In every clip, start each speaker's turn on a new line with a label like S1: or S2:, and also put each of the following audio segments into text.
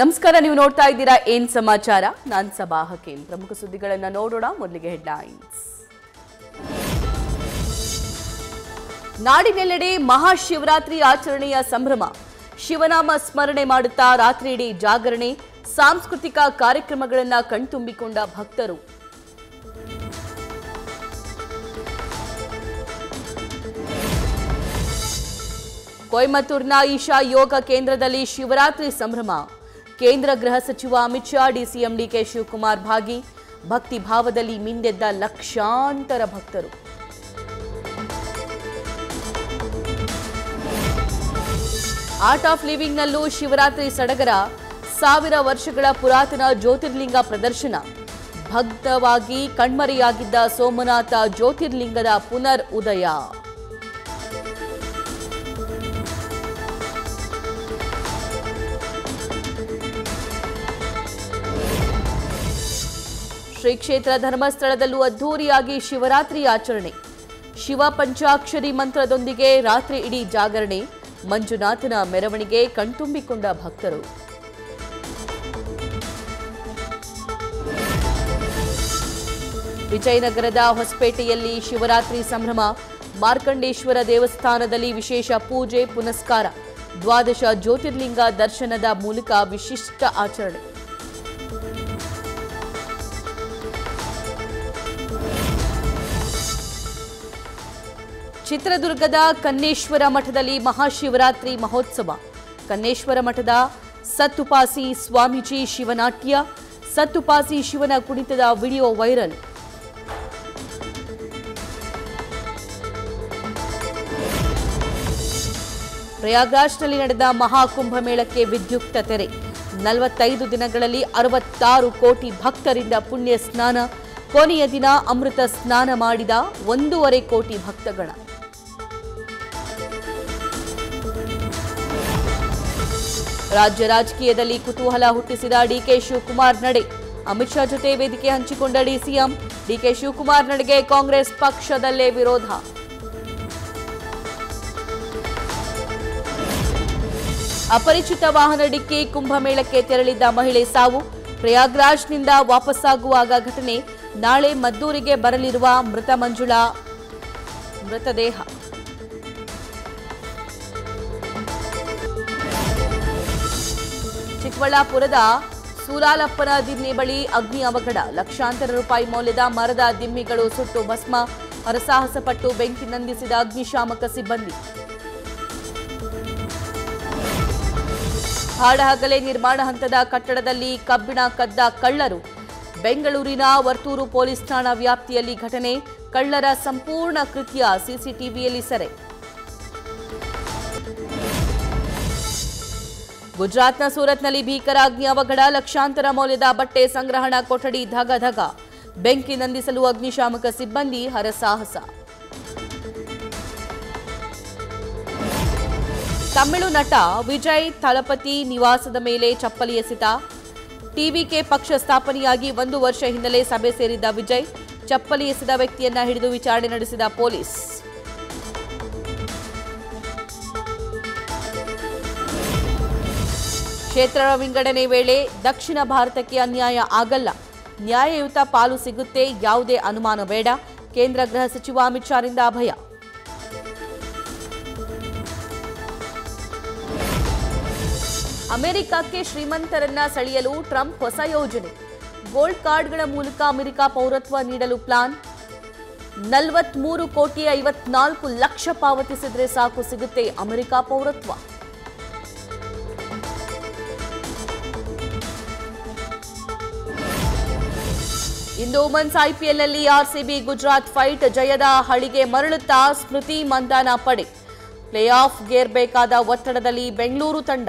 S1: ನಮಸ್ಕಾರ, ನೀವು ನೋಡ್ತಾ ಇದ್ದೀರಾ ಏನ್ ಸಮಾಚಾರ. ನಾನು ಸಬಾ ಹಕೀಂ. ಪ್ರಮುಖ ಸುದ್ದಿಗಳನ್ನು ನೋಡೋಣ. ಮೊದಲಿಗೆ ಹೆಡ್ಲೈನ್ಸ್. ನಾಡಿನೆಲ್ಲೆಡೆ ಮಹಾಶಿವರಾತ್ರಿ ಆಚರಣೆಯ ಸಂಭ್ರಮ. ಶಿವನಾಮ ಸ್ಮರಣೆ ಮಾಡುತ್ತಾ ರಾತ್ರಿಯಿಡೀ ಜಾಗರಣೆ, ಸಾಂಸ್ಕೃತಿಕ ಕಾರ್ಯಕ್ರಮಗಳನ್ನು ಕಣ್ತುಂಬಿಕೊಂಡ ಭಕ್ತರು. ಕೊಯಮತ್ತೂರಿನ ಈಶಾ ಯೋಗ ಕೇಂದ್ರದಲ್ಲಿ ಶಿವರಾತ್ರಿ ಸಂಭ್ರಮ. ಕೇಂದ್ರ ಗೃಹ ಸಚಿವ ಅಮಿತ್ ಶಾ, ಡಿಸಿಎಂ ಡಿಕೆ ಶಿವಕುಮಾರ್ ಭಾಗಿ. ಭಕ್ತಿ ಭಾವದಲ್ಲಿ ಮಿಂದೆದ್ದ ಲಕ್ಷಾಂತರ ಭಕ್ತರು. ಆರ್ಟ್ ಆಫ್ ಲಿವಿಂಗ್ನಲ್ಲೂ ಶಿವರಾತ್ರಿ ಸಡಗರ. 1000 ವರ್ಷಗಳ ಪುರಾತನ ಜ್ಯೋತಿರ್ಲಿಂಗ ಪ್ರದರ್ಶನ. ಭಕ್ತವಾಗಿ ಕಣ್ಮರೆಯಾಗಿದ್ದ ಸೋಮನಾಥ ಜ್ಯೋತಿರ್ಲಿಂಗದ ಪುನರ್ ಉದಯ. ಶ್ರೀ ಕ್ಷೇತ್ರ ಧರ್ಮಸ್ಥಳದಲ್ಲೂ ಅದ್ಧೂರಿಯಾಗಿ ಶಿವರಾತ್ರಿ ಆಚರಣೆ. ಶಿವ ಪಂಚಾಕ್ಷರಿ ಮಂತ್ರದೊಂದಿಗೆ ರಾತ್ರಿ ಇಡೀ ಜಾಗರಣೆ. ಮಂಜುನಾಥನ ಮೆರವಣಿಗೆ ಕಣ್ತುಂಬಿಕೊಂಡ ಭಕ್ತರು. ವಿಜಯನಗರದ ಹೊಸಪೇಟೆಯಲ್ಲಿ ಶಿವರಾತ್ರಿ ಸಂಭ್ರಮ. ಮಾರ್ಕಂಡೇಶ್ವರ ದೇವಸ್ಥಾನದಲ್ಲಿ ವಿಶೇಷ ಪೂಜೆ ಪುನಸ್ಕಾರ. 12 ಜ್ಯೋತಿರ್ಲಿಂಗ ದರ್ಶನದ ಮೂಲಕ ವಿಶಿಷ್ಟ ಆಚರಣೆ. ಚಿತ್ರದುರ್ಗದ ಕನ್ನೇಶ್ವರ ಮಠದಲ್ಲಿ ಮಹಾಶಿವರಾತ್ರಿ ಮಹೋತ್ಸವ. ಕನ್ನೇಶ್ವರ ಮಠದ ಸತ್ತುಪಾಸಿ ಸ್ವಾಮೀಜಿ ಶಿವನಾಟ್ಯ. ಸತ್ತುಪಾಸಿ ಶಿವನ ಕುಣಿತದ ವಿಡಿಯೋ ವೈರಲ್. ಪ್ರಯಾಗ್ರಾಜ್ನಲ್ಲಿ ನಡೆದ ಮಹಾಕುಂಭಮೇಳಕ್ಕೆ ವಿದ್ಯುಕ್ತ ತೆರೆ. 45 ದಿನಗಳಲ್ಲಿ 66 ಕೋಟಿ ಭಕ್ತರಿಂದ ಪುಣ್ಯ ಸ್ನಾನ. ಕೊನೆಯ ದಿನ ಅಮೃತ ಸ್ನಾನ ಮಾಡಿದ 1.5 ಕೋಟಿ ಭಕ್ತಗಣ. ರಾಜ್ಯ ರಾಜಕೀಯದಲ್ಲಿ ಕುತೂಹಲ ಹುಟ್ಟಿಸಿದ ಡಿಕೆ ಶಿವಕುಮಾರ್ ನಡೆ. ಅಮಿತ್ ಶಾ ಜೊತೆ ವೇದಿಕೆ ಹಂಚಿಕೊಂಡ ಡಿಸಿಎಂ. ಡಿಕೆ ಶಿವಕುಮಾರ್ ನಡೆಗೆ ಕಾಂಗ್ರೆಸ್ ಪಕ್ಷದಲ್ಲೇ ವಿರೋಧ. ಅಪರಿಚಿತ ವಾಹನ ಡಿಕ್ಕಿ. ಕುಂಭಮೇಳಕ್ಕೆ ತೆರಳಿದ್ದ ಮಹಿಳೆ ಸಾವು. ಪ್ರಯಾಗ್ರಾಜ್ನಿಂದ ವಾಪಸ್ಸಾಗುವಾಗ ಘಟನೆ. ನಾಳೆ ಮದ್ದೂರಿಗೆ ಬರಲಿರುವ ಮೃತ ಮಂಜುಳಾ ಮೃತದೇಹ. ಚಿಕ್ಕಬಳ್ಳಾಪುರದ ಸೂಲಾಲಪ್ಪನ ದಿಮ್ಮಿ ಬಳಿ ಅಗ್ನಿ ಅವಘಡ. ಲಕ್ಷಾಂತರ ರೂಪಾಯಿ ಮೌಲ್ಯದ ಮರದ ದಿಮ್ಮಿಗಳು ಸುಟ್ಟು ಭಸ್ಮ. ಹರಸಾಹಸ ಪಟ್ಟು ಬೆಂಕಿ ನಂದಿಸಿದ ಅಗ್ನಿಶಾಮಕ ಸಿಬ್ಬಂದಿ. ಹಾಡಹಗಲೇ ನಿರ್ಮಾಣ ಹಂತದ ಕಟ್ಟಡದಲ್ಲಿ ಕಬ್ಬಿಣ ಕದ್ದ ಕಳ್ಳರು. ಬೆಂಗಳೂರಿನ ವರ್ತೂರು ಪೊಲೀಸ್ ಠಾಣಾ ವ್ಯಾಪ್ತಿಯಲ್ಲಿ ಘಟನೆ. ಕಳ್ಳರ ಸಂಪೂರ್ಣ ಕೃತ್ಯ ಸಿಸಿಟಿವಿಯಲ್ಲಿ ಸೆರೆ. ಗುಜರಾತ್ನ ಸೂರತ್ನಲ್ಲಿ ಭೀಕರ ಅಗ್ನಿ ಅವಘಡ. ಲಕ್ಷಾಂತರ ಮೌಲ್ಯದ ಬಟ್ಟೆ ಸಂಗ್ರಹಣಾ ಕೊಠಡಿ ಧಗಧಗ. ಬೆಂಕಿ ನಂದಿಸಲು ಅಗ್ನಿಶಾಮಕ ಸಿಬ್ಬಂದಿ ಹರಸಾಹಸ. ತಮಿಳು ನಟ ವಿಜಯ್ ಥಲಪತಿ ನಿವಾಸದ ಮೇಲೆ ಚಪ್ಪಲಿ ಎಸೆತ. ಟಿವಿಕೆ ಪಕ್ಷ ಸ್ಥಾಪನೆಯಾಗಿ 1 ವರ್ಷ ಹಿನ್ನೆಲೆ ಸಭೆ ಸೇರಿದ್ದ ವಿಜಯ್. ಚಪ್ಪಲಿ ಎಸೆದ ವ್ಯಕ್ತಿಯನ್ನ ಹಿಡಿದು ವಿಚಾರಣೆ ನಡೆಸಿದ ಪೊಲೀಸ್. ಕ್ಷೇತ್ರ ವಿಂಗಡಣೆ ವೇಳೆ ದಕ್ಷಿಣ ಭಾರತಕ್ಕೆ ಅನ್ಯಾಯ ಆಗಲ್ಲ. ನ್ಯಾಯಯುತ ಪಾಲು ಸಿಗುತ್ತೆ, ಯಾವುದೇ ಅನುಮಾನ ಬೇಡ. ಕೇಂದ್ರ ಗೃಹ ಸಚಿವ ಅಮಿತ್ ಶಾರಿಂದ ಅಭಯ. ಅಮೆರಿಕಕ್ಕೆ ಶ್ರೀಮಂತರನ್ನ ಸೆಳೆಯಲು ಟ್ರಂಪ್ ಹೊಸ ಯೋಜನೆ. ಗೋಲ್ಡ್ ಕಾರ್ಡ್ಗಳ ಮೂಲಕ ಅಮೆರಿಕ ಪೌರತ್ವ ನೀಡಲು ಪ್ಲಾನ್. 43 ಕೋಟಿ 54 ಲಕ್ಷ ಪಾವತಿಸಿದ್ರೆ ಸಾಕು, ಸಿಗುತ್ತೆ ಅಮೆರಿಕ ಪೌರತ್ವ. ಇಂದು ವುಮೆನ್ಸ್ ಐಪಿಎಲ್ನಲ್ಲಿ ಆರ್ಸಿಬಿ ಗುಜರಾತ್ ಫೈಟ್. ಜಯದ ಹಳಿಗೆ ಮರಳುತ್ತಾ ಸ್ಮೃತಿ ಮಂದಾನ ಪಡೆ. ಪ್ಲೇ ಆಫ್ ಗೇರ್ಬೇಕಾದ ಒತ್ತಡದಲ್ಲಿ ಬೆಂಗಳೂರು ತಂಡ.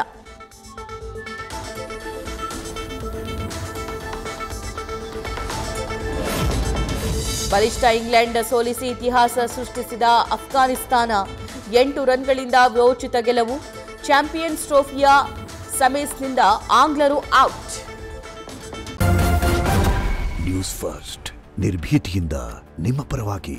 S1: ಬಲಿಷ್ಠ ಇಂಗ್ಲೆಂಡ್ ಸೋಲಿಸಿ ಇತಿಹಾಸ ಸೃಷ್ಟಿಸಿದ ಅಫ್ಘಾನಿಸ್ತಾನ. 8 ರನ್ಗಳಿಂದ ವಿರೋಚಿತ ಗೆಲುವು. ಚಾಂಪಿಯನ್ಸ್ ಟ್ರೋಫಿಯ ಸೆಮೀಸ್ನಿಂದ ಆಂಗ್ಲರು ಔಟ್.
S2: ನ್ಯೂಸ್ ಫಸ್ಟ್, ನಿರ್ಭೀತಿಯಿಂದ ನಿಮ್ಮ ಪರವಾಗಿ.